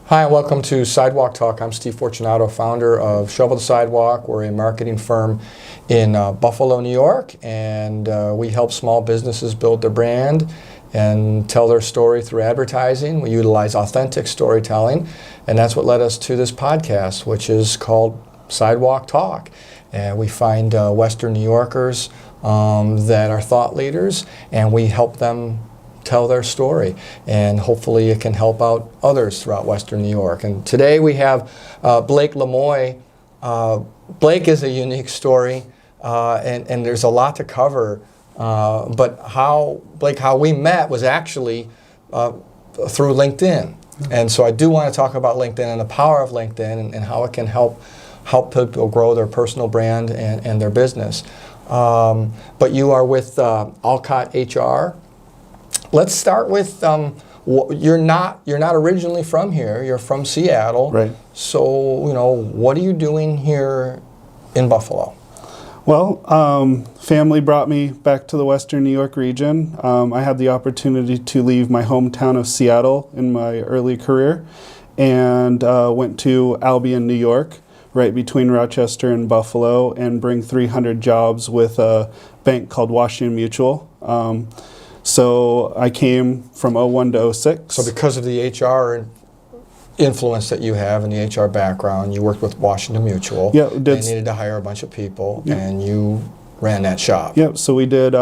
Hi, and welcome to Sidewalk Talk. I'm Steve Fortunato, founder of Scalable Sidewalk. We're a marketing firm in Buffalo, New York, and we help small businesses build their brand and tell their story through advertising. We utilize authentic storytelling, and that's what led us to this podcast, which is called Sidewalk Talk. And we find Western New Yorkers that are thought leaders, and we help them tell their story, and hopefully it can help out others throughout Western New York. And today we have Blake LeMoi. Blake is a unique story, and there's a lot to cover. But how we met was actually through LinkedIn. And so I do want to talk about LinkedIn and the power of LinkedIn and how it can help people grow their personal brand and their business. But you are with Alcott HR. Let's start with you're not originally from here. You're from Seattle. Right. So, what are you doing here in Buffalo? Well, family brought me back to the Western New York region. I had the opportunity to leave my hometown of Seattle in my early career and went to Albion, New York, right between Rochester and Buffalo, and bring 300 jobs with a bank called Washington Mutual. So I came from 01 to 06. So because of the HR influence that you have and the HR background, you worked with Washington Mutual. Yeah, they needed to hire a bunch of people, yeah. And you ran that shop. Yep, so we did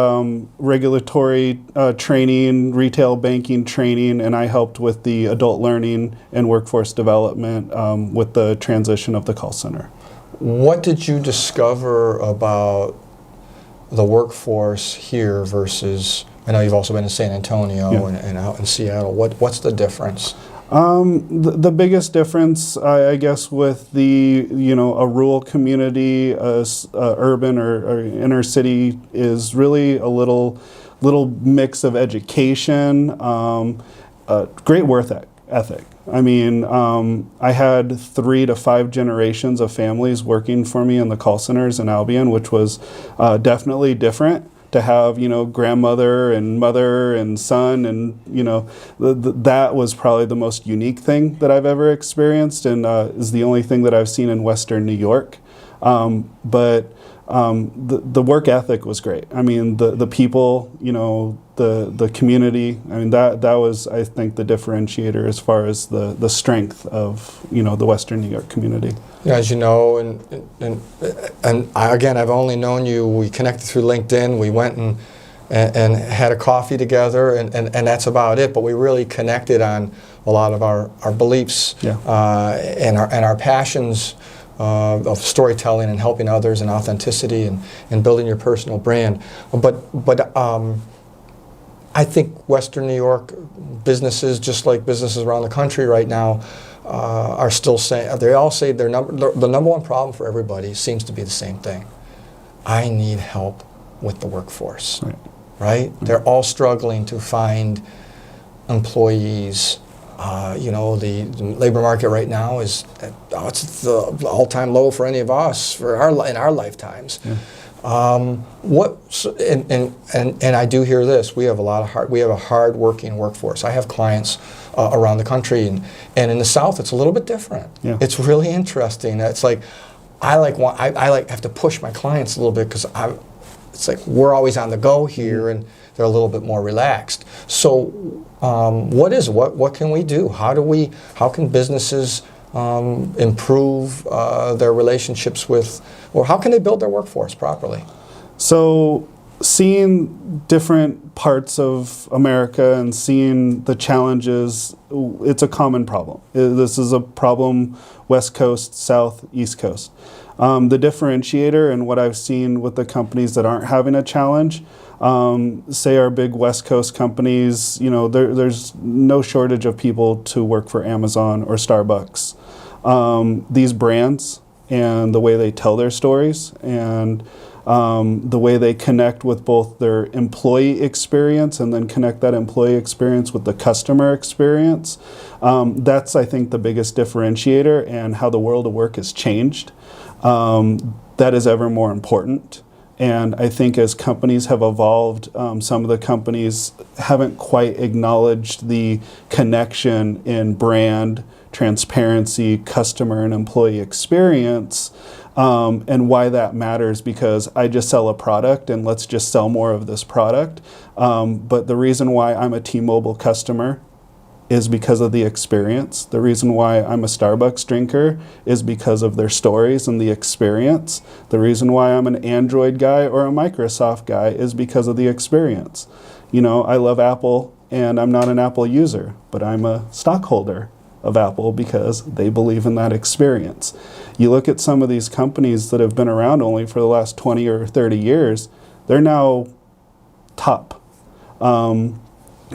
regulatory training, retail banking training, and I helped with the adult learning and workforce development with the transition of the call center. What did you discover about the workforce here versus, I know you've also been in San Antonio, yeah, and out in Seattle. What's the difference? The biggest difference, I guess, with the a rural community, urban or inner city, is really a little mix of education, great work ethic. I mean, I had 3 to 5 generations of families working for me in the call centers in Albion, which was definitely different. To have grandmother and mother and son, and that was probably the most unique thing that I've ever experienced, and is the only thing that I've seen in Western New York. But the work ethic was great. I mean, the people, the community. I mean, that was, I think, the differentiator as far as the strength of the Western New York community. Yeah, as you know, and again, I've only known you. We connected through LinkedIn. We went and had a coffee together, and that's about it. But we really connected on a lot of our beliefs, yeah, and our passions of storytelling and helping others and authenticity and building your personal brand. But I think Western New York businesses, just like businesses around the country right now, are still saying, they all say the number one problem for everybody seems to be the same thing. I need help with the workforce, right? They're all struggling to find employees. The labor market right now is it's the all-time low for any of us in our lifetimes. Yeah. And I do hear this. We have a hard-working workforce. I have clients around the country, and in the South, it's a little bit different. Yeah. It's really interesting. It's like I have to push my clients a little bit because it's like we're always on the go here, and they're a little bit more relaxed. So, what can we do? How can businesses improve their relationships with, or how can they build their workforce properly? So, seeing different parts of America and seeing the challenges, it's a common problem. This is a problem West Coast, South, East Coast. The differentiator and what I've seen with the companies that aren't having a challenge, say our big West Coast companies, there's no shortage of people to work for Amazon or Starbucks. These brands and the way they tell their stories and the way they connect with both their employee experience and then connect that employee experience with the customer experience. That's, I think, the biggest differentiator, and how the world of work has changed. That is ever more important. And I think as companies have evolved, some of the companies haven't quite acknowledged the connection in brand, transparency, customer and employee experience, and why that matters, because I just sell a product and let's just sell more of this product. But the reason why I'm a T-Mobile customer is because of the experience. The reason why I'm a Starbucks drinker is because of their stories and the experience. The reason why I'm an Android guy or a Microsoft guy is because of the experience. You know, I love Apple and I'm not an Apple user, but I'm a stockholder of Apple because they believe in that experience. You look at some of these companies that have been around only for the last 20 or 30 years, they're now top.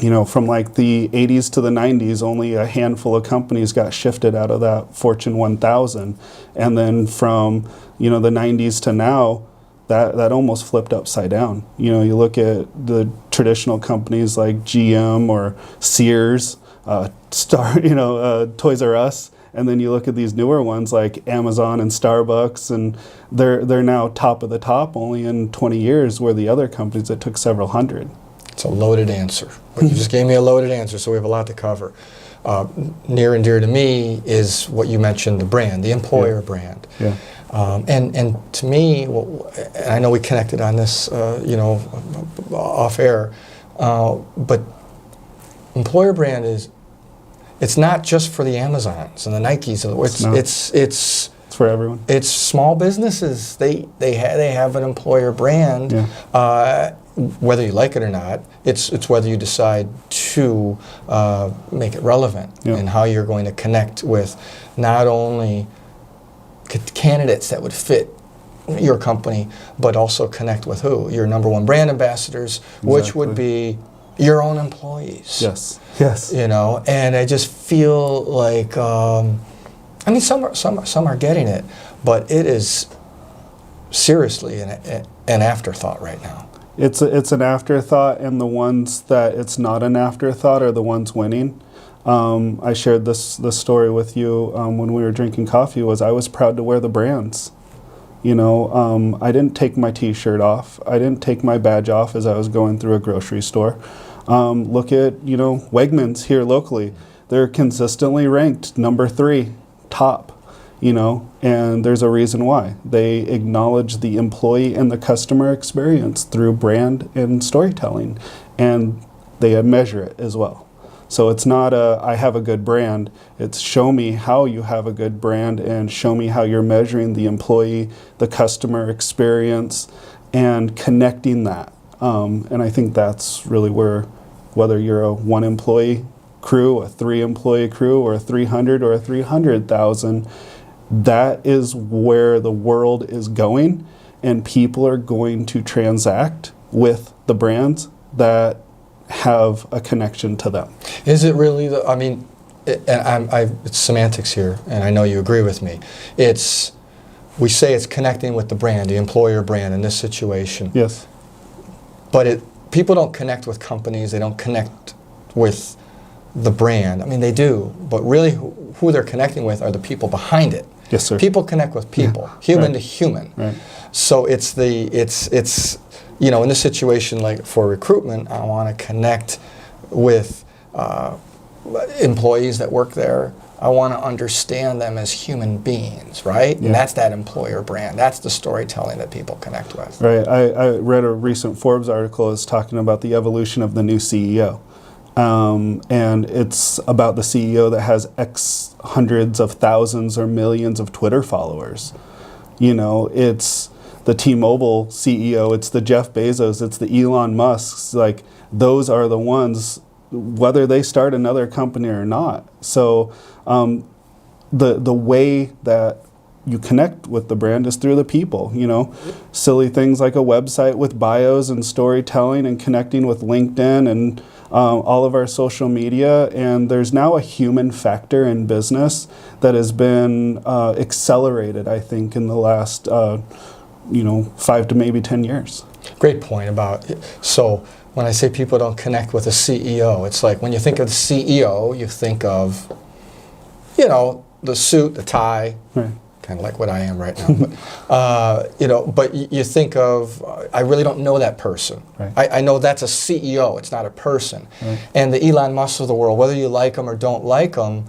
You know, from like the 80s to the 90s, only a handful of companies got shifted out of that Fortune 1000. And then from, you know, the 90s to now, that almost flipped upside down. You know, you look at the traditional companies like GM or Sears, Toys R Us, and then you look at these newer ones like Amazon and Starbucks, and they're now top of the top only in 20 years, where the other companies, it took several hundred. It's a loaded answer. But you just gave me a loaded answer, so we have a lot to cover. Near and dear to me is what you mentioned, the brand, the employer brand. Yeah. And to me, and I know we connected on this, off air, but employer brand it's not just for the Amazons and the Nikes. It's for everyone. It's small businesses. They have an employer brand. Yeah. Whether you like it or not, it's whether you decide to make it relevant, yeah. and how you're going to connect with not only candidates that would fit your company, but also connect with who? Your number one brand ambassadors, Exactly. which would be your own employees. Yes. Yes. You know, and I just feel like, some are getting it, but it is seriously an afterthought right now. It's an afterthought, and the ones that it's not an afterthought are the ones winning. I shared this story with you when we were drinking coffee. I was proud to wear the brands. You know, I didn't take my T-shirt off. I didn't take my badge off as I was going through a grocery store. Look at, Wegmans here locally. They're consistently ranked number 3 top. And there's a reason why. They acknowledge the employee and the customer experience through brand and storytelling, and they measure it as well. So it's not I have a good brand, it's show me how you have a good brand and show me how you're measuring the employee, the customer experience, and connecting that. And I think that's really where, whether you're a 1 employee crew, a 3 employee crew, or a 300 or a 300,000, that is where the world is going, and people are going to transact with the brands that have a connection to them. Is it really it's semantics here, and I know you agree with me. We say it's connecting with the brand, the employer brand in this situation. Yes. But people don't connect with companies, they don't connect with the brand. They do, but really who they're connecting with are the people behind it. Yes, sir. People connect with people, human to human. Right. So it's in this situation, like for recruitment, I want to connect with employees that work there. I want to understand them as human beings, right? Yeah. And that's that employer brand. That's the storytelling that people connect with. Right. I read a recent Forbes article that's talking about the evolution of the new CEO. And it's about the CEO that has X hundreds of thousands or millions of Twitter followers. It's the T-Mobile CEO, it's the Jeff Bezos, it's the Elon Musks. Like, those are the ones, whether they start another company or not. So the way that you connect with the brand is through the people. Silly things like a website with bios and storytelling and connecting with LinkedIn and all of our social media. And there's now a human factor in business that has been accelerated, I think, in the last 5 to maybe 10 years. Great point about it. So when I say people don't connect with a CEO, it's like when you think of the CEO, you think of, the suit, the tie, Right. kind of like what I am right now. But, but you think of, I really don't know that person. Right. I know that's a CEO, it's not a person. Right. And the Elon Musk of the world, whether you like him or don't like him,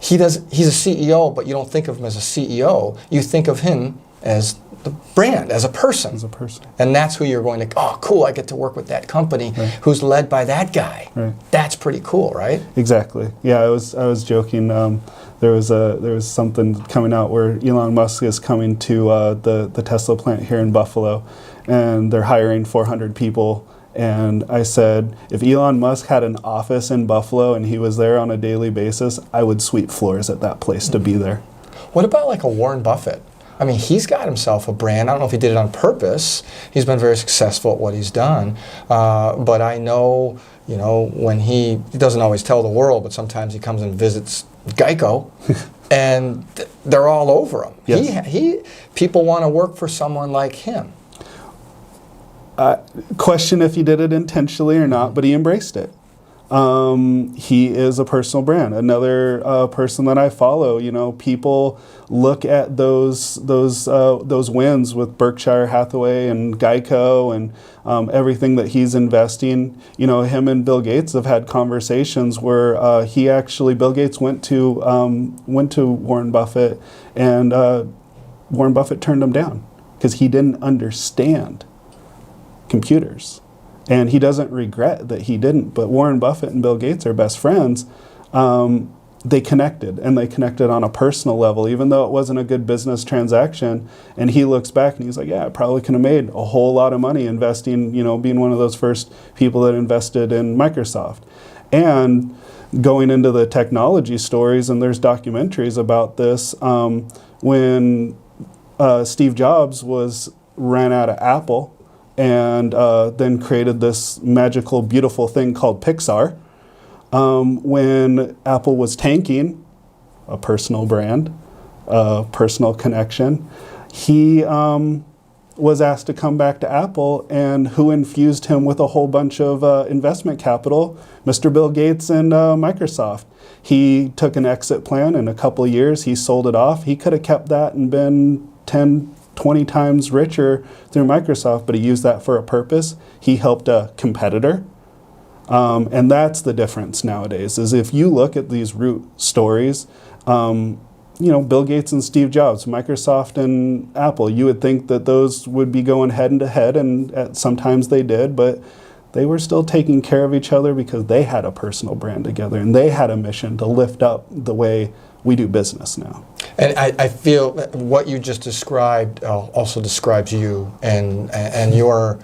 he's a CEO, but you don't think of him as a CEO. You think of him as the brand, as a person. As a person. And that's who you're going to, oh, cool, I get to work with that company who's led by that guy. Right. That's pretty cool, right? Exactly. Yeah, I was joking. There was something coming out where Elon Musk is coming to the Tesla plant here in Buffalo, and they're hiring 400 people. And I said, if Elon Musk had an office in Buffalo and he was there on a daily basis, I would sweep floors at that place to be there. What about like a Warren Buffett? I mean, he's got himself a brand. I don't know if he did it on purpose. He's been very successful at what he's done. But I know, when he doesn't always tell the world, but sometimes he comes and visits Geico, and they're all over him. Yes. People want to work for someone like him. Question if he did it intentionally or not, but he embraced it. He is a personal brand. Another person that I follow, people look at those wins with Berkshire Hathaway and Geico and everything that he's investing. Him and Bill Gates have had conversations where Bill Gates went to Warren Buffett, and Warren Buffett turned him down because he didn't understand computers. And he doesn't regret that he didn't. But Warren Buffett and Bill Gates are best friends. They connected, and they connected on a personal level, even though it wasn't a good business transaction. And he looks back and he's like, yeah, I probably could have made a whole lot of money investing, being one of those first people that invested in Microsoft. And going into the technology stories, and there's documentaries about this, when Steve Jobs ran out of Apple, and then created this magical, beautiful thing called Pixar. When Apple was tanking, a personal brand, a personal connection, he was asked to come back to Apple, and who infused him with a whole bunch of investment capital? Mr. Bill Gates and Microsoft. He took an exit plan in a couple of years. He sold it off. He could have kept that and been 20 times richer through Microsoft, but he used that for a purpose. He helped a competitor. And that's the difference nowadays, is if you look at these root stories, Bill Gates and Steve Jobs, Microsoft and Apple, you would think that those would be going head to head, and sometimes they did, but they were still taking care of each other because they had a personal brand together, and they had a mission to lift up the way we do business now. And I feel that what you just described also describes you and your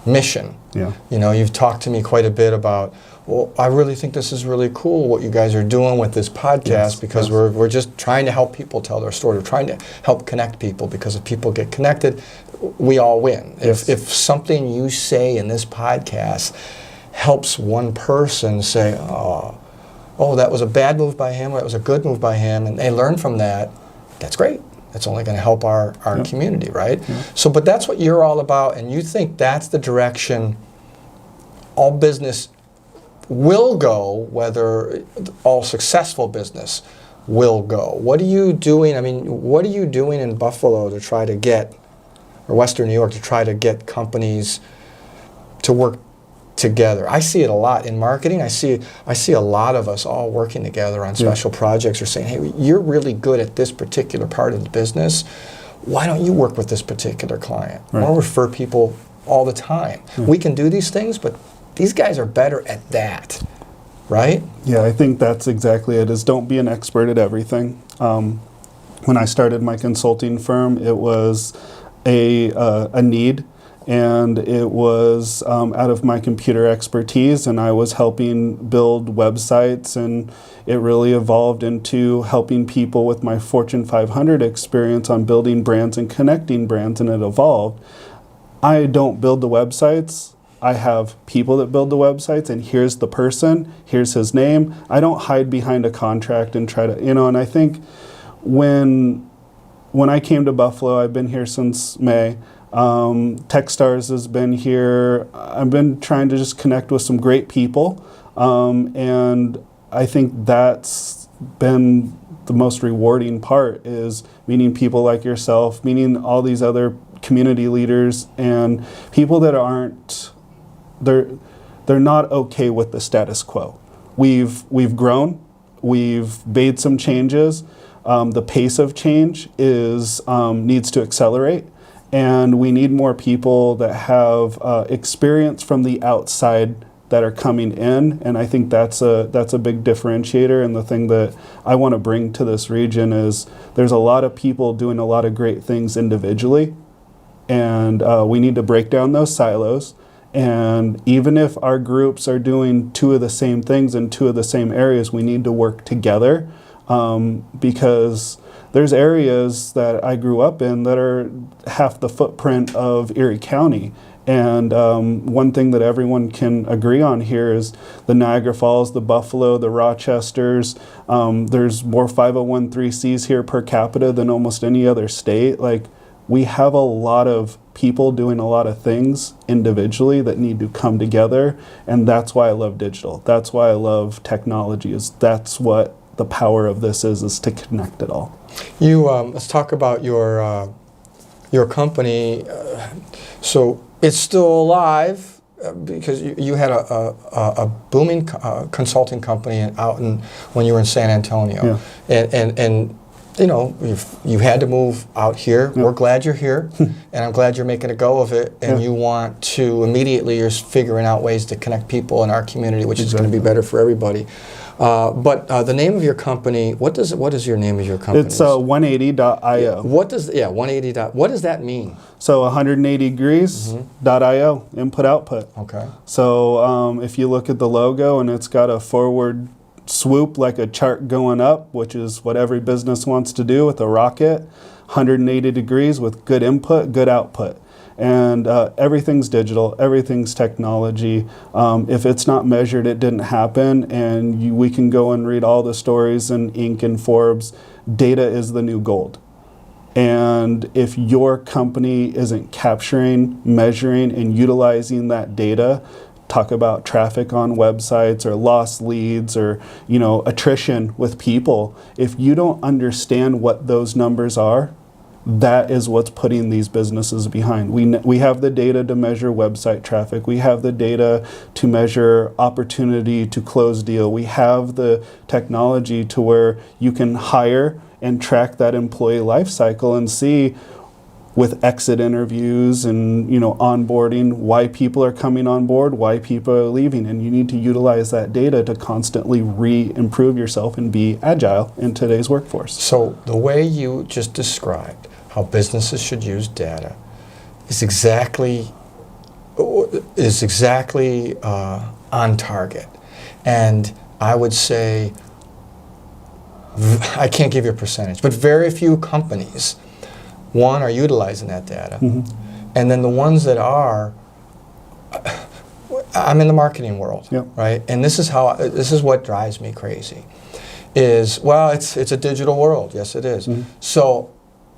mission. Yeah. You've talked to me quite a bit about, well, I really think this is really cool what you guys are doing with this podcast, because we're just trying to help people tell their story. We're trying to help connect people, because if people get connected, we all win. Yes. If something you say in this podcast helps one person say, oh, that was a bad move by him, or that was a good move by him, and they learn from that, that's great. That's only going to help our community, right? Yeah. So, but that's what you're all about, and you think that's the direction all business will go, whether all successful business will go. What are you doing? I mean, what are you doing in Buffalo to try to get, or Western New York, to try to get companies to work together? I see it a lot in marketing. I see a lot of us all working together on special projects, or saying, hey, you're really good at this particular part of the business. Why don't you work with this particular client? Right. I want to refer people all the time. We can do these things, but these guys are better at that, right? Yeah, I think that's exactly it, is don't be an expert at everything. When I started my consulting firm, it was a need, and it was out of my computer expertise, and I was helping build websites, and it really evolved into helping people with my Fortune 500 experience on building brands and connecting brands, and it evolved. I don't build the websites. I have people that build the websites, and here's the person, here's his name. I don't hide behind a contract and try to, and I think when I came to Buffalo, I've been here since May. Techstars has been here. I've been trying to just connect with some great people, and I think that's been the most rewarding part is meeting people like yourself, meeting all these other community leaders and people that they're not okay with the status quo. We've grown, we've made some changes. The pace of change needs to accelerate, and we need more people that have experience from the outside that are coming in, and I think that's a big differentiator. And the thing that I want to bring to this region is there's a lot of people doing a lot of great things individually, and we need to break down those silos. And even if our groups are doing two of the same things in two of the same areas, we need to work together, because there's areas that I grew up in that are half the footprint of Erie County. And one thing that everyone can agree on here is the Niagara Falls, the Buffalo, the Rochesters. There's more 501(c)(3)s here per capita than almost any other state. Like, we have a lot of people doing a lot of things individually that need to come together, and that's why I love digital. That's why I love technology. That's what the power of this is to connect it all. Let's talk about your company. So it's still alive because you had a booming consulting company when you were in San Antonio, and you know, you had to move out here. Yeah. We're glad you're here, and I'm glad you're making a go of it. And you want to immediately, you're figuring out ways to connect people in our community, which is going to be better for everybody. But the name of your company, what is your name of your company? It's oneighty.io. What does 180. What does that mean? So 180 degrees.io, input output. Okay. So if you look at the logo, and it's got a forward swoop like a chart going up, which is what every business wants to do with a rocket. 180 degrees with good input, good output. And everything's digital, everything's technology. If it's not measured, it didn't happen. And we can go and read all the stories in Inc. and Forbes. Data is the new gold. And if your company isn't capturing, measuring, and utilizing that data, talk about traffic on websites or lost leads or, you know, attrition with people. If you don't understand what those numbers are, that is what's putting these businesses behind. We have the data to measure website traffic. We have the data to measure opportunity to close deal. We have the technology to where you can hire and track that employee life cycle and see with exit interviews and, you know, onboarding, why people are coming on board, why people are leaving. And you need to utilize that data to constantly improve yourself and be agile in today's workforce. So the way you just described how businesses should use data is exactly on target. And I would say, I can't give you a percentage, but very few companies are utilizing that data. And then the ones that are, I'm in the marketing world, right? And this is what drives me crazy, is, well, it's a digital world. Yes, it is. So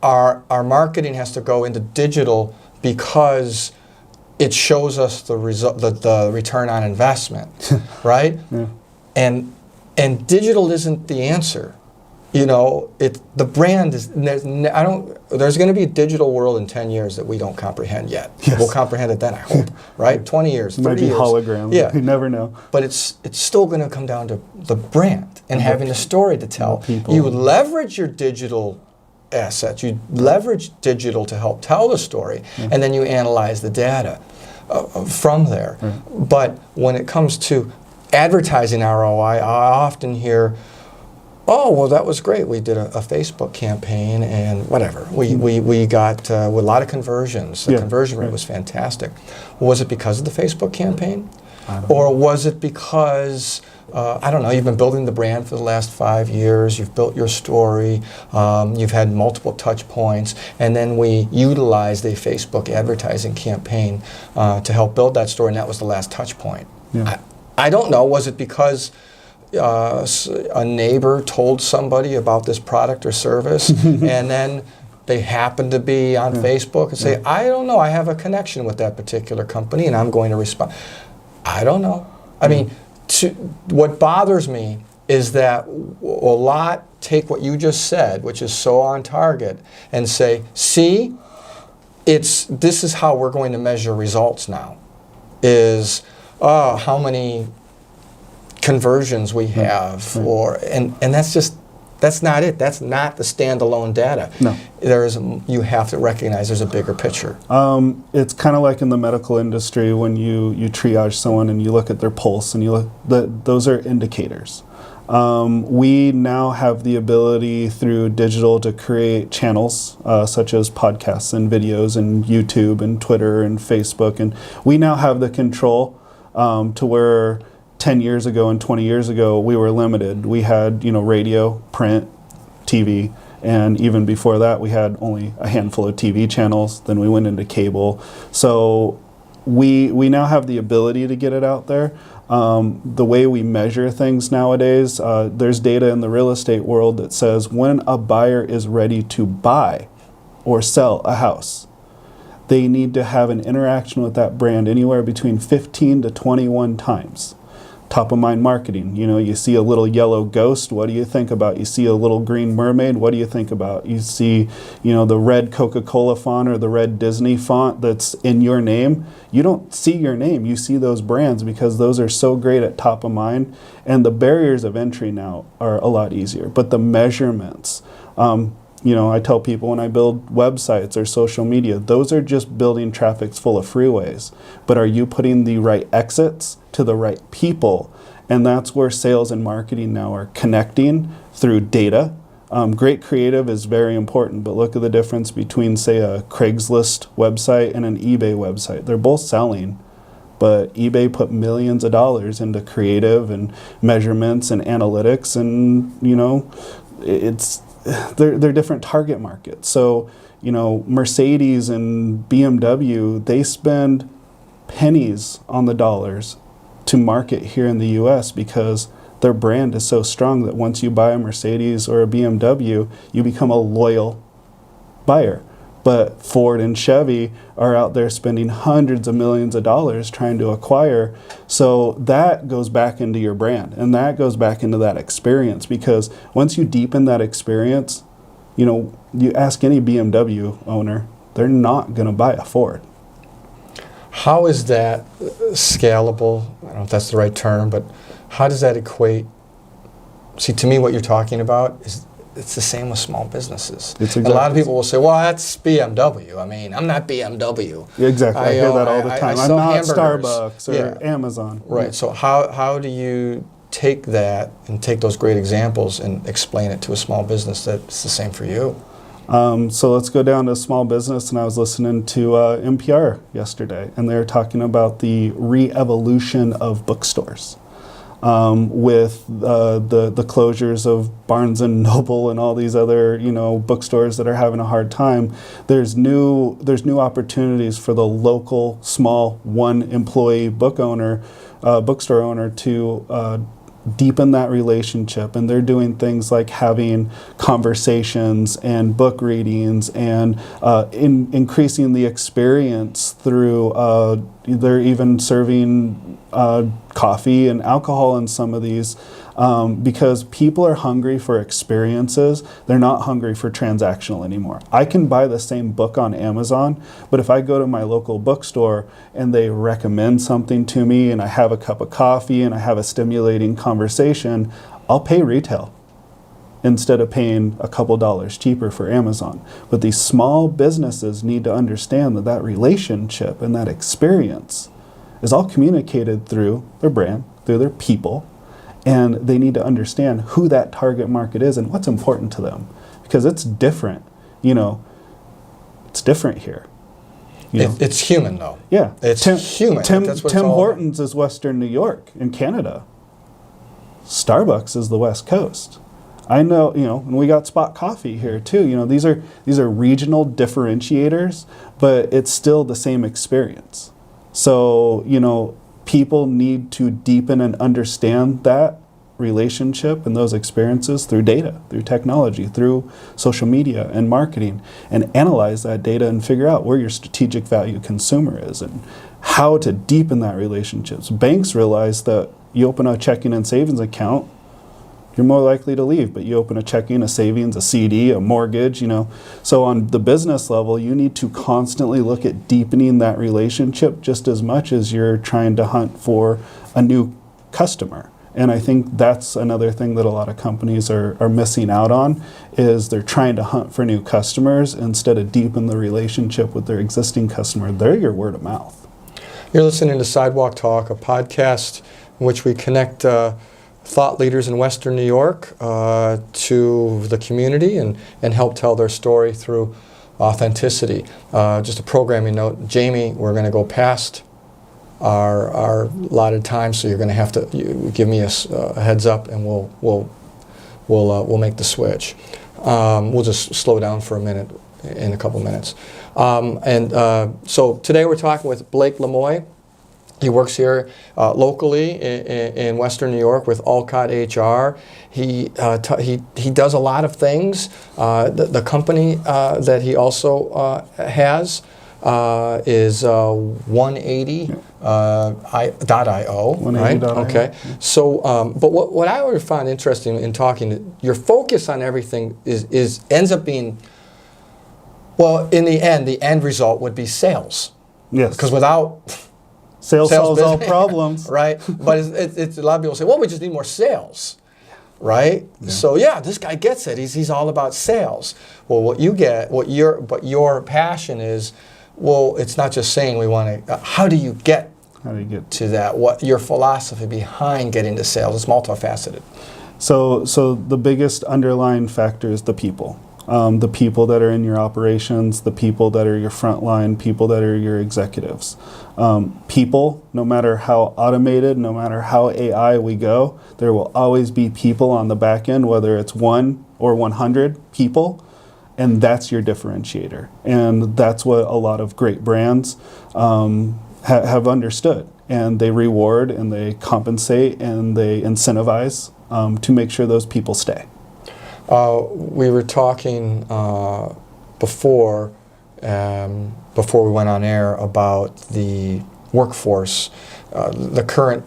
our marketing has to go into digital because it shows us the return on investment, right? And digital isn't the answer. You know, the brand is, there's going to be a digital world in 10 years that we don't comprehend yet. Yes. We'll comprehend it then, I hope, right? 20 years, 30 it might be years. hologram. Yeah. You never know. But it's still going to come down to the brand and having a story to tell. People. You leverage your digital assets. You leverage digital to help tell the story, and then you analyze the data from there. But when it comes to advertising ROI, I often hear, oh, well, that was great. We did a Facebook campaign and whatever. We got a lot of conversions. The conversion rate was fantastic. Was it because of the Facebook campaign? Or was it because, I don't know, you've been building the brand for the last 5 years, you've built your story, you've had multiple touch points, and then we utilized a Facebook advertising campaign to help build that story, and that was the last touch point. I don't know. Was it because a neighbor told somebody about this product or service, and then they happen to be on Facebook and say, I don't know, I have a connection with that particular company and I'm going to respond. I don't know. I mean, what bothers me is that a lot take what you just said, which is so on target, and say, see, this is how we're going to measure results now, is how many conversions we have, and that's not it. That's not the standalone data. No. You have to recognize there's a bigger picture. It's kind of like in the medical industry when you triage someone and you look at their pulse and those are indicators. We now have the ability through digital to create channels such as podcasts and videos and YouTube and Twitter and Facebook, and we now have the control to where 10 years ago and 20 years ago we were limited. We had radio, print, TV, and even before that we had only a handful of TV channels. Then we went into cable. So we now have the ability to get it out there. The way we measure things nowadays, there's data in the real estate world that says when a buyer is ready to buy or sell a house, they need to have an interaction with that brand anywhere between 15 to 21 times. Top of mind marketing, you see a little yellow ghost, what do you think about? You see a little green mermaid, what do you think about? You see, the red Coca-Cola font or the red Disney font that's in your name. You don't see your name, you see those brands because those are so great at top of mind, and the barriers of entry now are a lot easier. But the measurements, I tell people when I build websites or social media, those are just building traffic full of freeways. But are you putting the right exits to the right people? And that's where sales and marketing now are connecting through data. Great creative is very important, but look at the difference between, say, a Craigslist website and an eBay website. They're both selling, but eBay put millions of dollars into creative and measurements and analytics, and they're different target markets. So, Mercedes and BMW, they spend pennies on the dollars to market here in the US because their brand is so strong that once you buy a Mercedes or a BMW, you become a loyal buyer. But Ford and Chevy are out there spending hundreds of millions of dollars trying to acquire. So that goes back into your brand, and that goes back into that experience, because once you deepen that experience, you ask any BMW owner, they're not going to buy a Ford. How is that scalable? I don't know if that's the right term, but how does that equate? See, to me, what you're talking about is it's the same with small businesses. It's exactly. A lot of people will say, well, that's BMW. I mean, I'm not BMW. Exactly. I hear that all the time. I'm not hamburgers. Starbucks or Amazon. Right. So how do you take that and take those great examples and explain it to a small business that it's the same for you? So let's go down to small business, and I was listening to NPR yesterday, and they were talking about the re-evolution of bookstores. With the closures of Barnes and Noble and all these other bookstores that are having a hard time, there's new opportunities for the local small one employee bookstore owner to deepen that relationship, and they're doing things like having conversations and book readings and increasing the experience through they're even serving coffee and alcohol in some of these because people are hungry for experiences. They're not hungry for transactional anymore. I can buy the same book on Amazon, but if I go to my local bookstore and they recommend something to me and I have a cup of coffee and I have a stimulating conversation, I'll pay retail instead of paying a couple dollars cheaper for Amazon. But these small businesses need to understand that relationship and that experience is all communicated through their brand, through their people, and they need to understand who that target market is and what's important to them, because it's different. It's different here. It's human, though. Yeah, it's human. That's what Tim Hortons is Western New York in Canada. Starbucks is the West Coast. I know, and we got Spot Coffee here too. These are regional differentiators, but it's still the same experience. So, people need to deepen and understand that relationship and those experiences through data, through technology, through social media and marketing, and analyze that data and figure out where your strategic value consumer is and how to deepen that relationship. So banks realize that you open a checking and savings account, you're more likely to leave. But you open a checking, a savings, a CD, a mortgage, So on the business level, you need to constantly look at deepening that relationship just as much as you're trying to hunt for a new customer. And I think that's another thing that a lot of companies are missing out on, is they're trying to hunt for new customers instead of deepen the relationship with their existing customer. They're your word of mouth. You're listening to Sidewalk Talk, a podcast in which we connect thought leaders in Western New York to the community and help tell their story through authenticity. Just a programming note, Jamie, we're going to go past our allotted time, so you're going to have to give me a heads up, and we'll make the switch. We'll just slow down for a minute, in a couple minutes. So today we're talking with Blake LeMoi. He works here locally in Western New York with Alcott HR. He does a lot of things. The company that he also has is oneighty.io. Right? Okay. So, but what I always find interesting in talking, your focus on everything ends up being, well, in the end result would be sales. Yes. Because without sales solves all problems, right? But it's a lot of people say, well, we just need more sales. Right? Yeah. So yeah, this guy gets it. He's all about sales. Well, what your passion is, well, it's not just saying we want to. How do you get to that? What your philosophy behind getting to sales? It's multifaceted. So the biggest underlying factor is the people. The people that are in your operations, the people that are your frontline, people that are your executives. People, no matter how automated, no matter how AI we go, there will always be people on the back end, whether it's 1 or 100 people, and that's your differentiator. And that's what a lot of great brands have understood. And they reward and they compensate and they incentivize to make sure those people stay. We were talking before we went on air about the workforce, the current.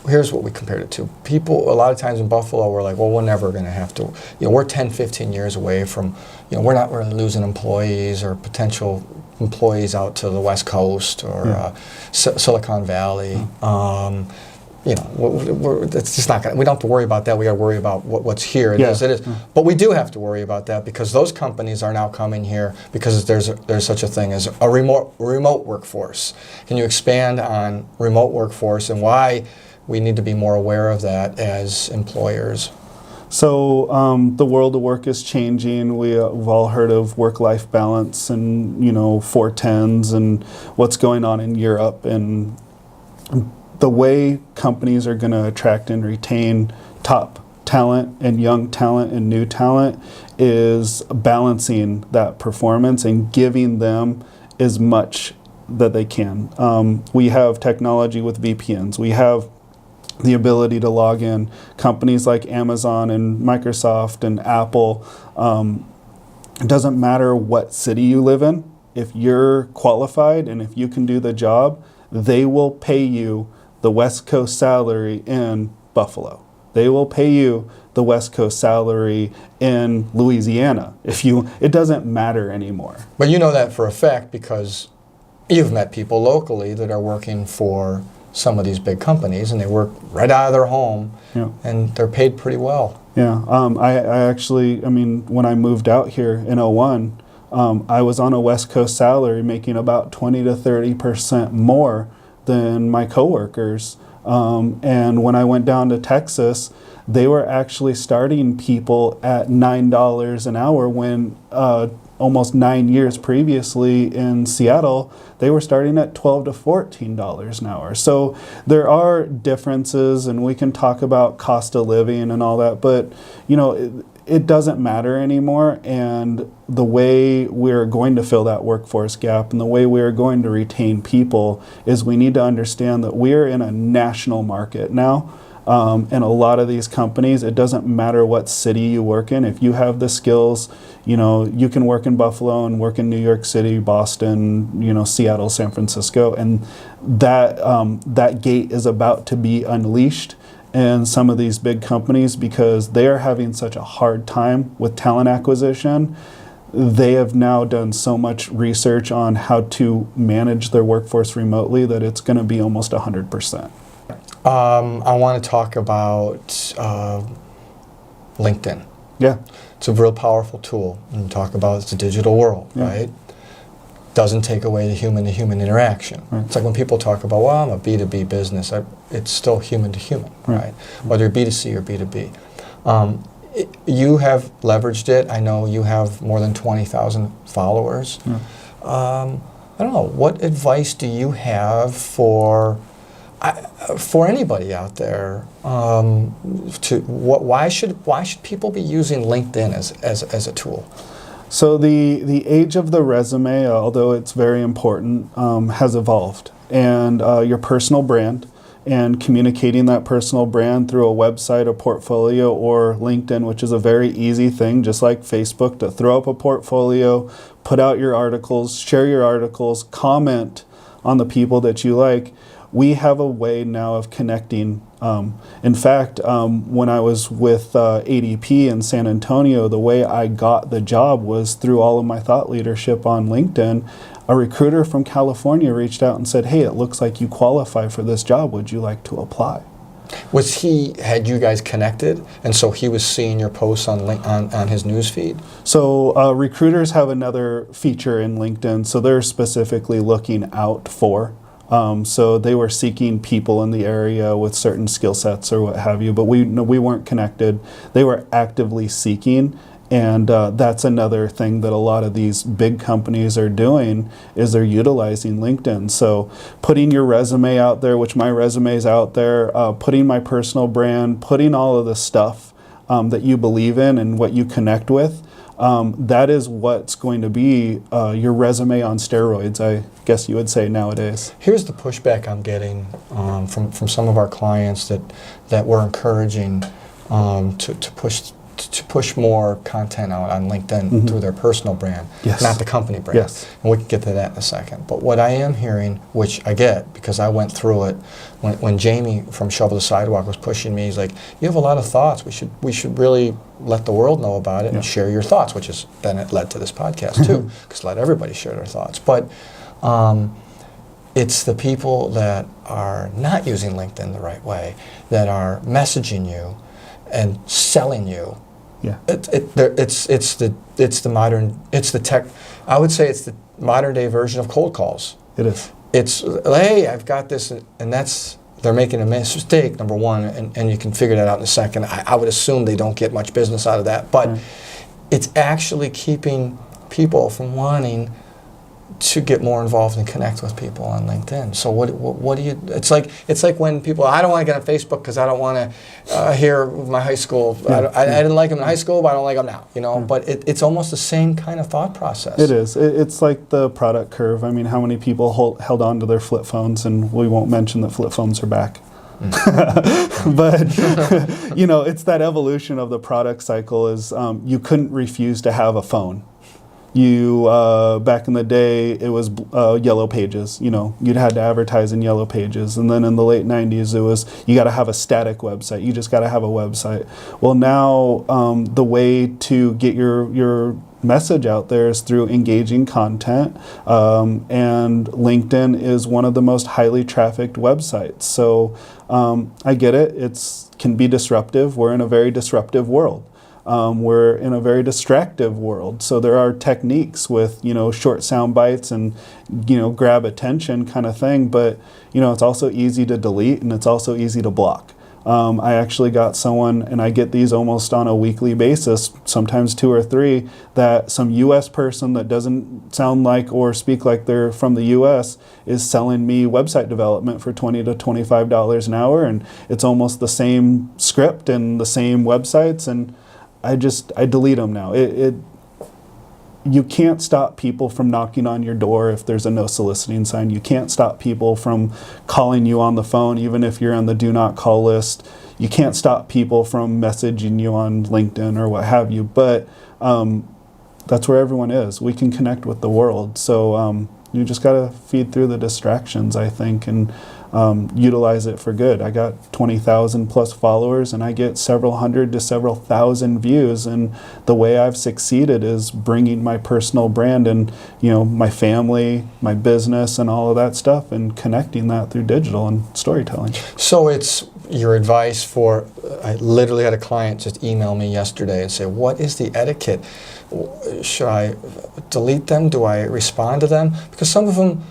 Here's what we compared it to. People, a lot of times in Buffalo, we're like, well, we're never going to have to, we're 10, 15 years away from, we're not really losing employees or potential employees out to the West Coast or Silicon Valley. It's just not gonna, we don't have to worry about that. We got to worry about what's here. It is. But we do have to worry about that because those companies are now coming here because there's such a thing as a remote workforce. Can you expand on remote workforce and why we need to be more aware of that as employers? So the world of work is changing. We've all heard of work-life balance and 410s and what's going on in Europe, and the way companies are going to attract and retain top talent and young talent and new talent is balancing that performance and giving them as much that they can. We have technology with VPNs. We have the ability to log in. Companies like Amazon and Microsoft and Apple, it doesn't matter what city you live in. If you're qualified and if you can do the job, they will pay you the West Coast salary in Buffalo. They will pay you the West Coast salary in Louisiana. It doesn't matter anymore. But you know that for a fact because you've met people locally that are working for some of these big companies, and they work right out of their home, and they're paid pretty well. Yeah, I actually, when I moved out here in 2001, I was on a West Coast salary making about 20 to 30% more than my coworkers. And when I went down to Texas, they were actually starting people at $9 an hour when almost 9 years previously in Seattle, they were starting at $12 to $14 an hour. So there are differences, and we can talk about cost of living and all that, but it doesn't matter anymore. And the way we're going to fill that workforce gap and the way we're going to retain people is we need to understand that we're in a national market now. And a lot of these companies, it doesn't matter what city you work in. If you have the skills, you can work in Buffalo and work in New York City, Boston, Seattle, San Francisco, and that gate is about to be unleashed. and some of these big companies, because they are having such a hard time with talent acquisition. They have now done so much research on how to manage their workforce remotely that it's going to be almost 100%. I want to talk about LinkedIn. Yeah. It's a real powerful tool. And talk about it's a digital world, right? Doesn't take away the human-to-human interaction. Right. It's like when people talk about, well, I'm a B2B business, it's still human-to-human, right? Whether you're B2C or B2B. You have leveraged it. I know you have more than 20,000 followers. I don't know, what advice do you have for anybody out there? Why should people be using LinkedIn as a tool? So the age of the resume, although it's very important, has evolved. And your personal brand and communicating that personal brand through a website, a portfolio, or LinkedIn, which is a very easy thing, just like Facebook, to throw up a portfolio, put out your articles, share your articles, comment on the people that you like. We have a way now of connecting. In fact, when I was with ADP in San Antonio, the way I got the job was through all of my thought leadership on LinkedIn. A recruiter from California reached out and said, hey, it looks like you qualify for this job. Would you like to apply? Had you guys connected, and so he was seeing your posts on his news feed? So recruiters have another feature in LinkedIn, so they're specifically looking out for. So they were seeking people in the area with certain skill sets or what have you, but we weren't connected. They were actively seeking, and that's another thing that a lot of these big companies are doing, is they're utilizing LinkedIn. So putting your resume out there, which my resume is out there, putting my personal brand, putting all of the stuff that you believe in and what you connect with, that is what's going to be your resume on steroids, I guess you would say nowadays. Here's the pushback I'm getting from some of our clients that we're encouraging to push more content out on LinkedIn through their personal brand, not the company brand. Yes. And we can get to that in a second. But what I am hearing, which I get because I went through it, when Jamie from Scalable Sidewalk was pushing me, he's like, you have a lot of thoughts. We should really let the world know about it and share your thoughts, which is then it led to this podcast too, because let everybody share their thoughts. But it's the people that are not using LinkedIn the right way, that are messaging you and selling you. Yeah. It's the modern day version of cold calls. It is. It's, hey, I've got this, and they're making a mistake, number one, and you can figure that out in a second. I would assume they don't get much business out of that, but it's actually keeping people from wanting to get more involved and connect with people on LinkedIn. So what do you? It's like when people, I don't want to get on Facebook because I don't want to hear my high school. I didn't like them in high school, but I don't like them now. You know, but it's almost the same kind of thought process. It is. It's like the product curve. I mean, how many people held on to their flip phones, and we won't mention that flip phones are back. But you know, it's that evolution of the product cycle. Is you couldn't refuse to have a phone. You back in the day, it was Yellow Pages. You know, you'd had to advertise in Yellow Pages, and then in the late '90s, it was you got to have a static website. You just got to have a website. Well, now the way to get your message out there is through engaging content, and LinkedIn is one of the most highly trafficked websites. So I get it. It can be disruptive. We're in a very disruptive world. We're in a very distractive world, so there are techniques with short sound bites and grab attention kind of thing. But it's also easy to delete, and it's also easy to block. I actually got someone, and I get these almost on a weekly basis, sometimes 2 or 3, that some U.S. person that doesn't sound like or speak like they're from the U.S. is selling me website development for $20 to $25 an hour, and it's almost the same script and the same websites, and I delete them now. You can't stop people from knocking on your door if there's a no soliciting sign. You can't stop people from calling you on the phone, even if you're on the do not call list. You can't stop people from messaging you on LinkedIn or what have you. But that's where everyone is. We can connect with the world. So you just got to feed through the distractions, I think. And utilize it for good. I got 20,000 plus followers, and I get several hundred to several thousand views. And the way I've succeeded is bringing my personal brand and, my family, my business, and all of that stuff, and connecting that through digital and storytelling. So it's your advice for, I literally had a client just email me yesterday and say, what is the etiquette? Should I delete them? Do I respond to them? Because some of them,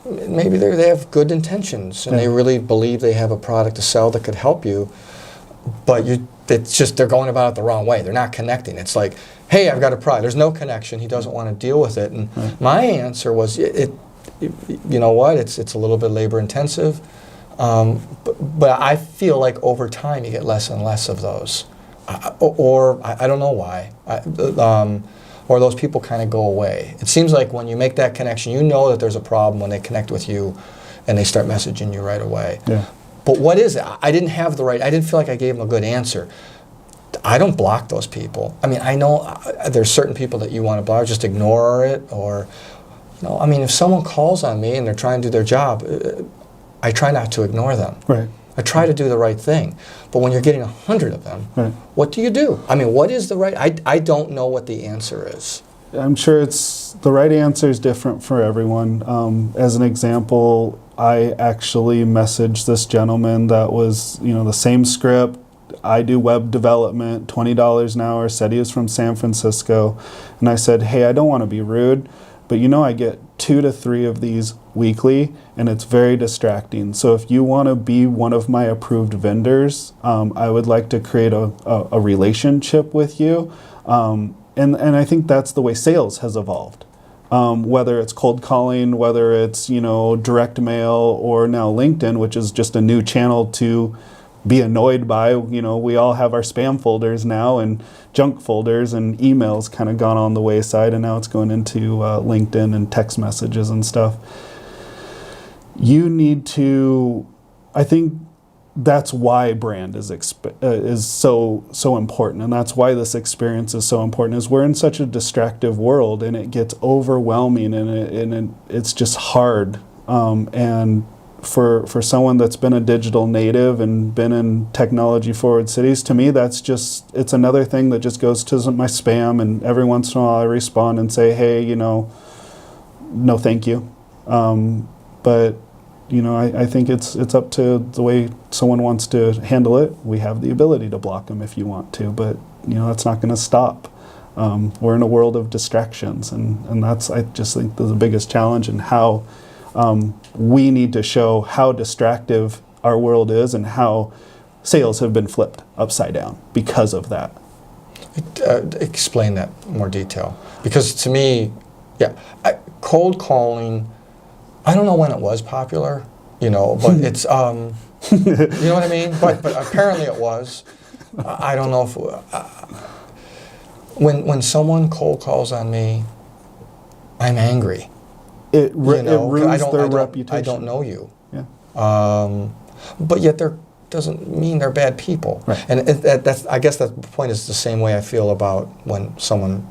maybe they have good intentions and they really believe they have a product to sell that could help you, but it's just they're going about it the wrong way. They're not connecting. It's like, hey, I've got a product. There's no connection. He doesn't want to deal with it. And my answer was, you know what? It's a little bit labor intensive, but I feel like over time you get less and less of those, or I don't know why. Or those people kind of go away. It seems like when you make that connection, you know that there's a problem when they connect with you and they start messaging you right away. Yeah. But what is it? I didn't feel like I gave them a good answer. I don't block those people. I mean, I know there's certain people that you want to block, just ignore it, or, I mean, if someone calls on me and they're trying to do their job, I try not to ignore them. Right. I try to do the right thing. But when you're getting 100 of them, what do you do? I mean, what is the right? I don't know what the answer is. I'm sure the right answer is different for everyone. As an example, I actually messaged this gentleman that was, the same script. I do web development, $20 an hour, said he was from San Francisco. And I said, hey, I don't want to be rude, but I get 2 to 3 of these weekly, and it's very distracting. So if you want to be one of my approved vendors, I would like to create a relationship with you. And I think that's the way sales has evolved. Whether it's cold calling, whether it's, direct mail, or now LinkedIn, which is just a new channel to be annoyed by. We all have our spam folders now and junk folders, and emails kind of gone on the wayside, and now it's going into LinkedIn and text messages and stuff. You need to, I think that's why brand is so important, and that's why this experience is so important, is we're in such a distractive world, and it gets overwhelming, and it's just hard. And for someone that's been a digital native and been in technology forward cities, to me it's another thing that just goes to my spam, and every once in a while I respond and say, hey, no thank you. But I think it's up to the way someone wants to handle it. We have the ability to block them if you want to, but that's not going to stop. We're in a world of distractions, and that's, I just think, the biggest challenge, and how we need to show how distractive our world is and how sales have been flipped upside down because of that. Explain that in more detail. Because to me, cold calling, I don't know when it was popular, but it's, you know what I mean? But apparently it was. I don't know if, when someone cold calls on me, I'm angry. It ruins their reputation. I don't know you. Yeah. But yet doesn't mean they're bad people. Right. And I guess that point is the same way I feel about when someone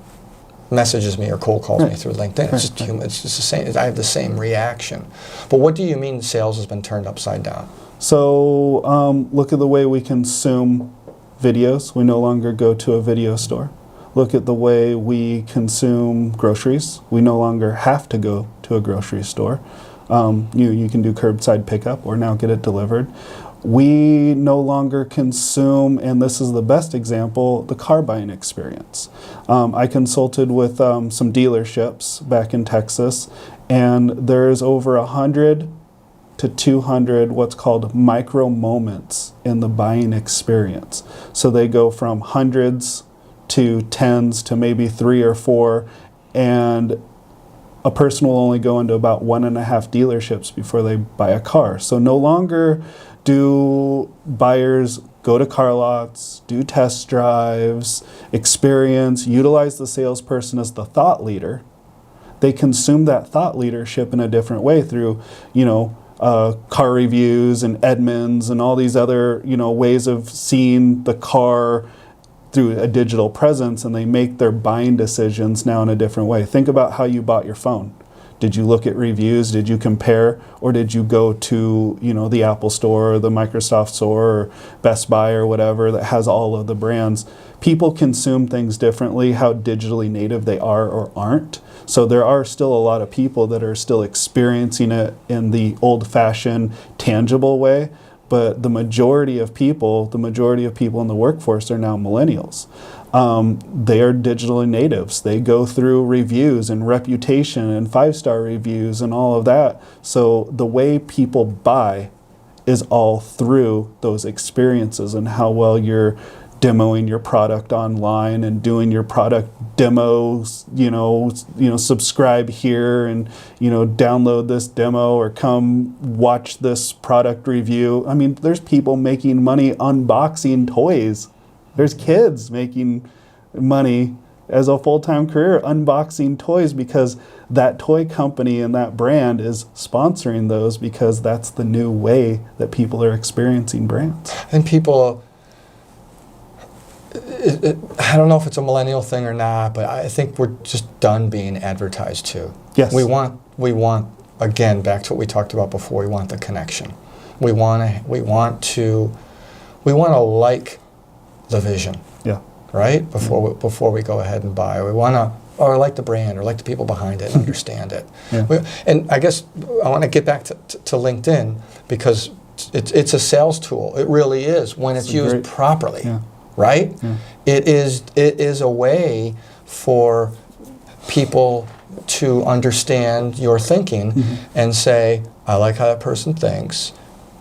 messages me or cold calls me through LinkedIn. It's just human. It's just the same. I have the same reaction. But what do you mean sales has been turned upside down? So look at the way we consume videos. We no longer go to a video store. Look at the way we consume groceries. We no longer have to go to a grocery store. You can do curbside pickup or now get it delivered. We no longer consume, and this is the best example, the car buying experience. I consulted with some dealerships back in Texas, and there's over 100 to 200 what's called micro moments in the buying experience. So they go from hundreds to tens to maybe 3 or 4, and a person will only go into about 1.5 dealerships before they buy a car. So no longer do buyers go to car lots, do test drives, experience, utilize the salesperson as the thought leader. They consume that thought leadership in a different way through, car reviews and Edmunds and all these other, ways of seeing the car through a digital presence, and they make their buying decisions now in a different way. Think about how you bought your phone. Did you look at reviews? Did you compare? Or did you go to, the Apple store or the Microsoft store or Best Buy or whatever that has all of the brands? People consume things differently, how digitally native they are or aren't. So there are still a lot of people that are still experiencing it in the old-fashioned, tangible way. But the majority of people in the workforce are now millennials. They are digitally natives. They go through reviews and reputation and 5-star reviews and all of that. So the way people buy is all through those experiences and how well you're demoing your product online and doing your product demos, subscribe here and, download this demo or come watch this product review. I mean, there's people making money unboxing toys. There's kids making money as a full-time career unboxing toys because that toy company and that brand is sponsoring those because that's the new way that people are experiencing brands. And people, I don't know if it's a millennial thing or not, but I think we're just done being advertised to. Yes. We want again, back to what we talked about before, we want the connection. We want to like the vision. Yeah. Right? Before we go ahead and buy. Or like the brand or like the people behind it and understand it. Yeah. And I guess I want to get back to LinkedIn because it's a sales tool. It really is when it's used properly. Yeah. Right? Yeah. It is a way for people to understand your thinking and say, I like how that person thinks.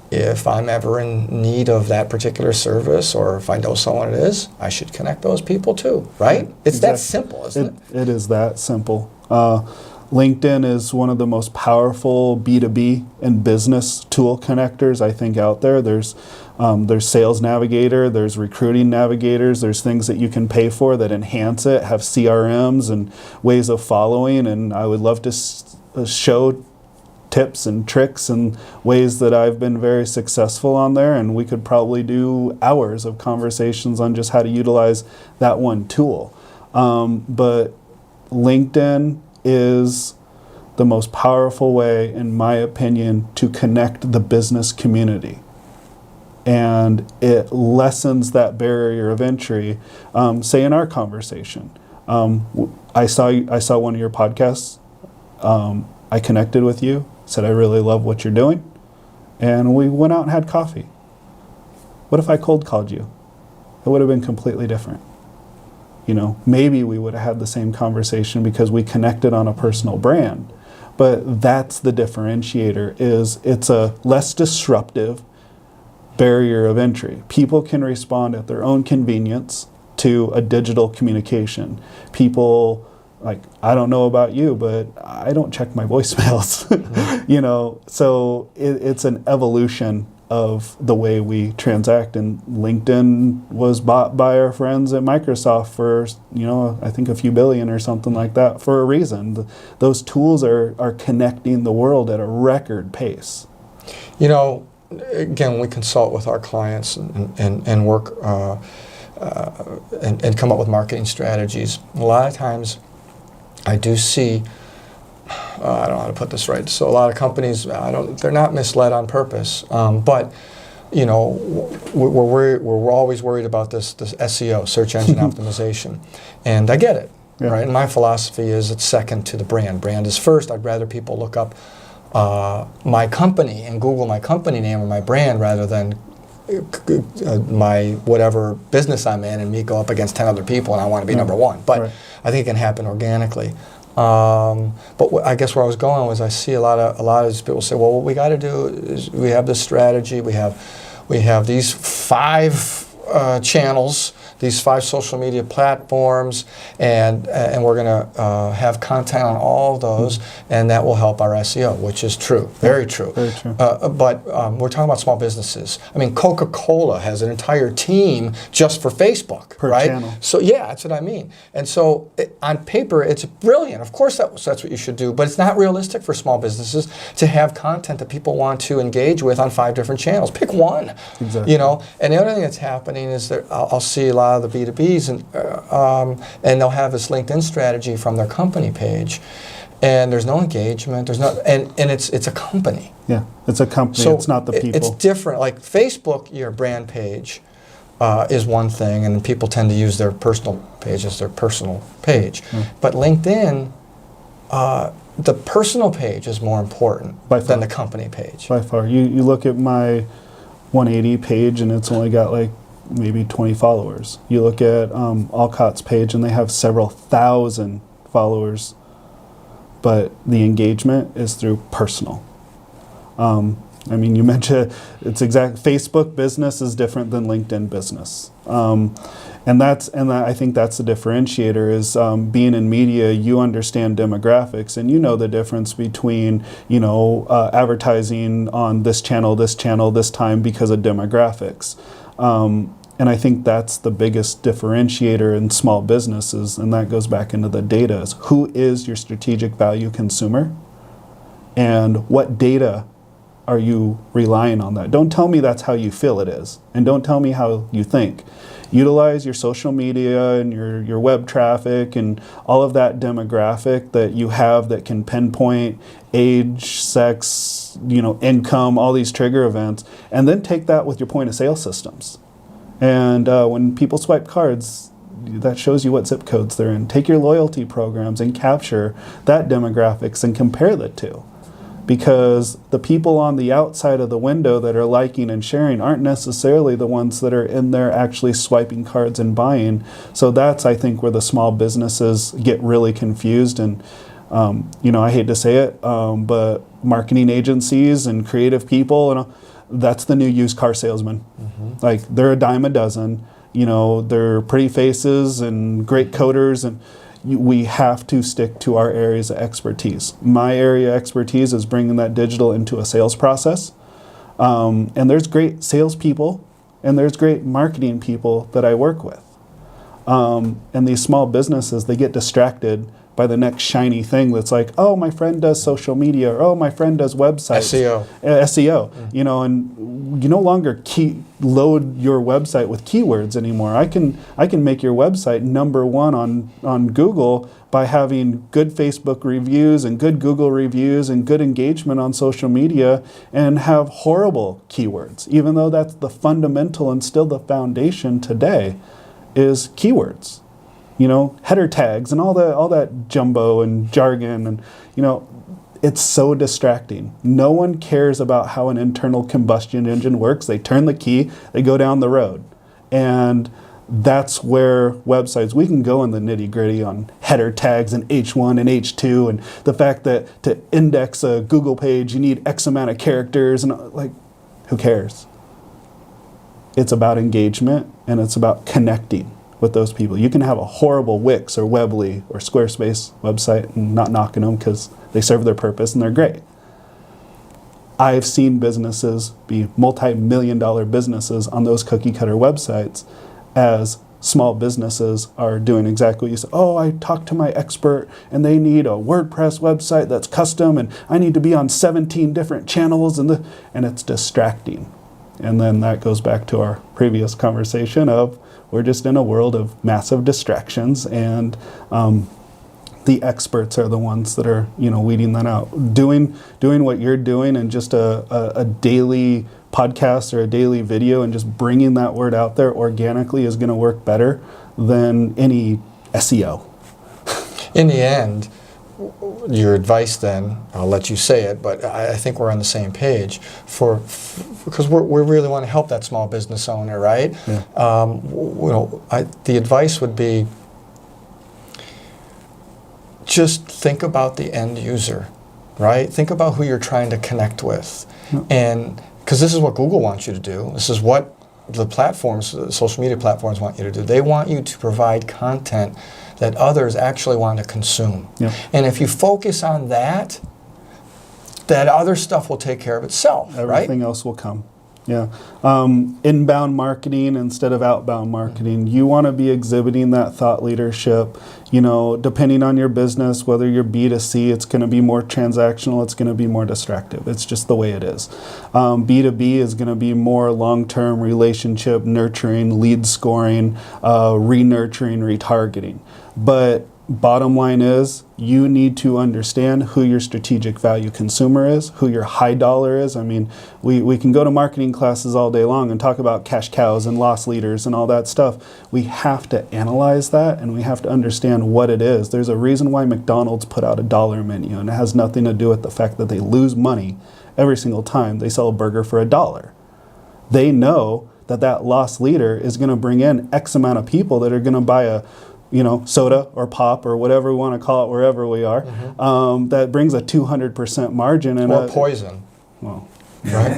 If I'm ever in need of that particular service or if I know someone it is, I should connect those people too, right? It's that simple, isn't it? It is that simple. LinkedIn is one of the most powerful B2B and business tool connectors I think out there. There's Sales Navigator, there's Recruiting Navigators, there's things that you can pay for that enhance it, have CRMs and ways of following, and I would love to show tips and tricks and ways that I've been very successful on there, and we could probably do hours of conversations on just how to utilize that one tool. But LinkedIn is the most powerful way, in my opinion, to connect the business community. And it lessens that barrier of entry. Say in our conversation, I saw one of your podcasts. I connected with you, said I really love what you're doing, and we went out and had coffee. What if I cold called you? It would have been completely different. Maybe we would have had the same conversation because we connected on a personal brand. But that's the differentiator, is it's a less disruptive barrier of entry. People can respond at their own convenience to a digital communication. People, I don't know about you, but I don't check my voicemails. So it's an evolution of the way we transact, and LinkedIn was bought by our friends at Microsoft for, I think a few billion or something like that for a reason. Those tools are connecting the world at a record pace. Again, we consult with our clients and work and come up with marketing strategies. A lot of times I do see, I don't know how to put this right. So a lot of companies, they're not misled on purpose, but we're always worried about this SEO, search engine optimization, and I get it, right? And my philosophy is it's second to the brand. Brand is first. I'd rather people look up my company and Google my company name or my brand rather than my whatever business I'm in and me go up against 10 other people and I want to be number one. But I think it can happen organically. But I guess where I was going was I see a lot of these people say, well, what we got to do is we have this strategy, we have these 5 channels, these 5 social media platforms, and we're going to have content on all of those, and that will help our SEO, which is true, very true. Very true. But we're talking about small businesses. I mean, Coca-Cola has an entire team just for Facebook, per right? channel. So yeah, that's what I mean. And so on paper, it's brilliant. Of course, that's what you should do. But it's not realistic for small businesses to have content that people want to engage with on 5 different channels. Pick one. Exactly. And the other thing that's happening is that I'll see a lot of the B2Bs and they'll have this LinkedIn strategy from their company page. And there's no engagement. There's no, and it's a company. Yeah, it's a company. So it's not the people. It's different. Like Facebook, your brand page is one thing, and people tend to use their personal page as their personal page. But LinkedIn, the personal page is more important than the company page. By far. You look at my 180 page, and it's only got like maybe 20 followers. You look at Alcott's page, and they have several thousand followers. But the engagement is through personal. I mean, you mentioned Facebook business is different than LinkedIn business, and I think that's the differentiator is being in media. You understand demographics, and you know the difference between advertising on this channel, this time because of demographics. And I think that's the biggest differentiator in small businesses, and that goes back into the data. Is who is your strategic value consumer, and what data are you relying on that? Don't tell me that's how you feel it is, and don't tell me how you think. Utilize your social media and your web traffic and all of that demographic that you have that can pinpoint age, sex, income, all these trigger events, and then take that with your point of sale systems. And when people swipe cards, that shows you what zip codes they're in. Take your loyalty programs and capture that demographics and compare the two. Because the people on the outside of the window that are liking and sharing aren't necessarily the ones that are in there actually swiping cards and buying. So that's, I think, where the small businesses get really confused. And, I hate to say it, but marketing agencies and creative people, that's the new used car salesman. Like, they're a dime a dozen. They're pretty faces and great coders, and we have to stick to our areas of expertise. My area of expertise is bringing that digital into a sales process. And there's great salespeople and there's great marketing people that I work with. And these small businesses, they get distracted by the next shiny thing that's like, oh, my friend does social media, or oh, my friend does websites. SEO. And you no longer load your website with keywords anymore. I can make your website number one on Google by having good Facebook reviews and good Google reviews and good engagement on social media, and have horrible keywords, even though that's the fundamental and still the foundation today is keywords. Header tags and all that jumbo and jargon, and it's so distracting. No one cares about how an internal combustion engine works. They turn the key, they go down the road. And that's where websites, we can go in the nitty gritty on header tags and H1 and H2, and the fact that to index a Google page, you need X amount of characters, and who cares? It's about engagement, and it's about connecting with those people. You can have a horrible Wix or Weebly or Squarespace website, and not knocking them because they serve their purpose and they're great. I've seen businesses be multi-million-dollar businesses on those cookie-cutter websites, as small businesses are doing exactly what you said. Oh, I talked to my expert and they need a WordPress website that's custom, and I need to be on 17 different channels, and it's distracting. And then that goes back to our previous conversation of we're just in a world of massive distractions, and the experts are the ones that are weeding that out. Doing what you're doing, and just a daily podcast or a daily video, and just bringing that word out there organically is going to work better than any SEO. In the end, your advice then, I'll let you say it, but I think we're on the same page because we really want to help that small business owner, right? Yeah. The advice would be just think about the end user, right? Think about who you're trying to connect with. Yeah. And because this is what Google wants you to do. This is what the platforms, the social media platforms want you to do. They want you to provide content that others actually want to consume. Yeah. And if you focus on that other stuff will take care of itself. Everything else will come. Yeah. Inbound marketing instead of outbound marketing. You want to be exhibiting that thought leadership. Depending on your business, whether you're B2C, it's going to be more transactional, it's going to be more distractive. It's just the way it is. B2B is going to be more long-term relationship nurturing, lead scoring, re-nurturing, retargeting. But bottom line is you need to understand who your strategic value consumer is, who your high dollar is. I mean, we can go to marketing classes all day long and talk about cash cows and loss leaders and all that stuff. We have to analyze that, and we have to understand what it is. There's a reason why McDonald's put out a dollar menu, and it has nothing to do with the fact that they lose money every single time they sell a burger for $1. They know that loss leader is going to bring in X amount of people that are going to buy a soda or pop or whatever we want to call it wherever we are, that brings a 200% margin. Or poison. Well, right?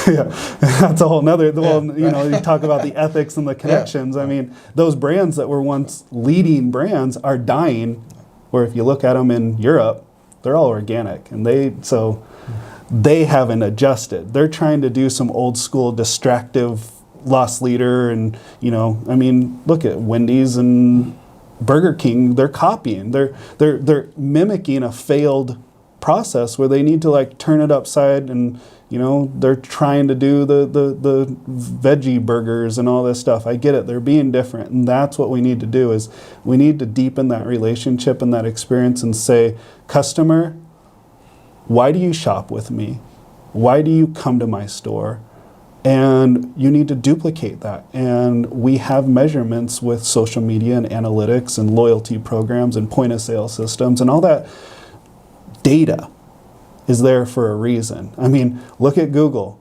yeah, that's a whole nother, you talk about the ethics and the connections. I mean, those brands that were once leading brands are dying, where if you look at them in Europe, they're all organic. And they haven't adjusted. They're trying to do some old school distractive loss leader, and look at Wendy's and Burger King. They're copying. They're mimicking a failed process where they need to like turn it upside, and they're trying to do the veggie burgers and all this stuff. I get it. They're being different, and that's what we need to do. Is we need to deepen that relationship and that experience and say, customer, why do you shop with me? Why do you come to my store? And you need to duplicate that. And we have measurements with social media and analytics and loyalty programs and point of sale systems, and all that data is there for a reason. I mean, look at Google.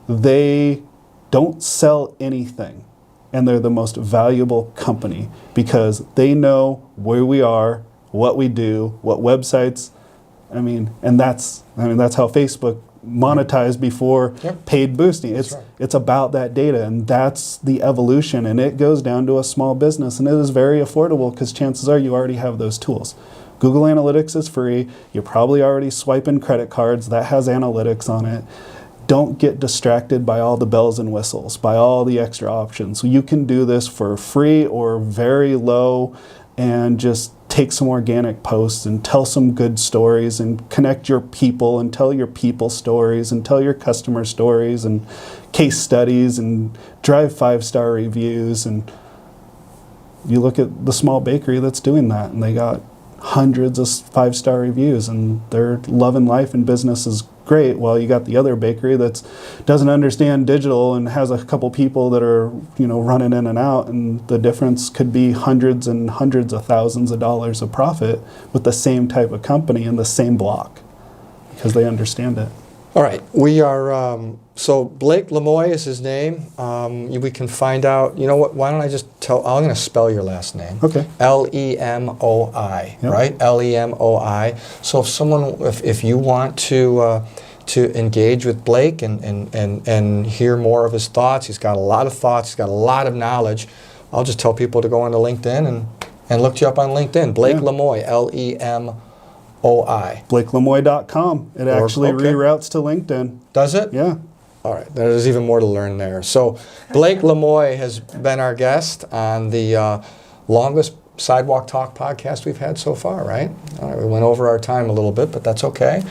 They don't sell anything, and they're the most valuable company because they know where we are, what we do, what websites. And that's how Facebook monetized before paid boosting. It's about that data, and that's the evolution, and it goes down to a small business, and it is very affordable because chances are you already have those tools. Google Analytics is free. You're probably already swiping credit cards. That has analytics on it. Don't get distracted by all the bells and whistles, by all the extra options. So you can do this for free or very low, and just take some organic posts and tell some good stories and connect your people and tell your people stories and tell your customer stories and case studies and drive 5-star reviews. And you look at the small bakery that's doing that, and they got hundreds of 5-star reviews, and they're loving life and business is great. Well, you got the other bakery that doesn't understand digital and has a couple people that are running in and out, and the difference could be hundreds and hundreds of thousands of dollars of profit with the same type of company in the same block because they understand it. All right, we are, so Blake LeMoi is his name. We can find out, why don't I just I'm going to spell your last name. Okay. LeMoi, Yep. right? LeMoi. So if you want to engage with Blake and hear more of his thoughts, he's got a lot of thoughts, he's got a lot of knowledge. I'll just tell people to go onto LinkedIn and look you up on LinkedIn. Blake LeMoi, LeMoi. BlakeLeMoi.com. It actually reroutes to LinkedIn. Does it? Yeah. All right, there's even more to learn there. So Blake LeMoi has been our guest on the longest Sidewalk Talk podcast we've had so far, right? All right, we went over our time a little bit, but that's okay.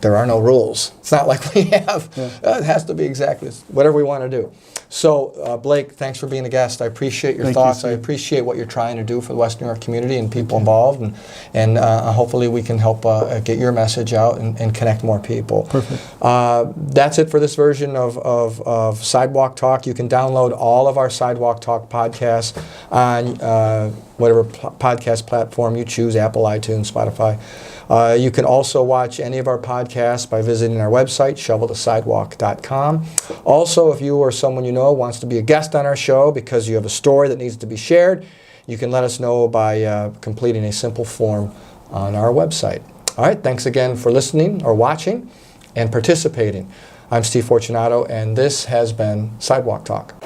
There are no rules. It's not like we have. Yeah. It has to be exactly whatever we want to do. So, Blake, thanks for being a guest. I appreciate your thoughts. I appreciate what you're trying to do for the West New York community and people involved, and hopefully we can help get your message out and connect more people. Perfect. That's it for this version of Sidewalk Talk. You can download all of our Sidewalk Talk podcasts on whatever podcast platform you choose, Apple, iTunes, Spotify. You can also watch any of our podcasts by visiting our website, shoveltosidewalk.com. Also, if you or someone you know wants to be a guest on our show because you have a story that needs to be shared, you can let us know by completing a simple form on our website. All right, thanks again for listening or watching and participating. I'm Steve Fortunato, and this has been Sidewalk Talk.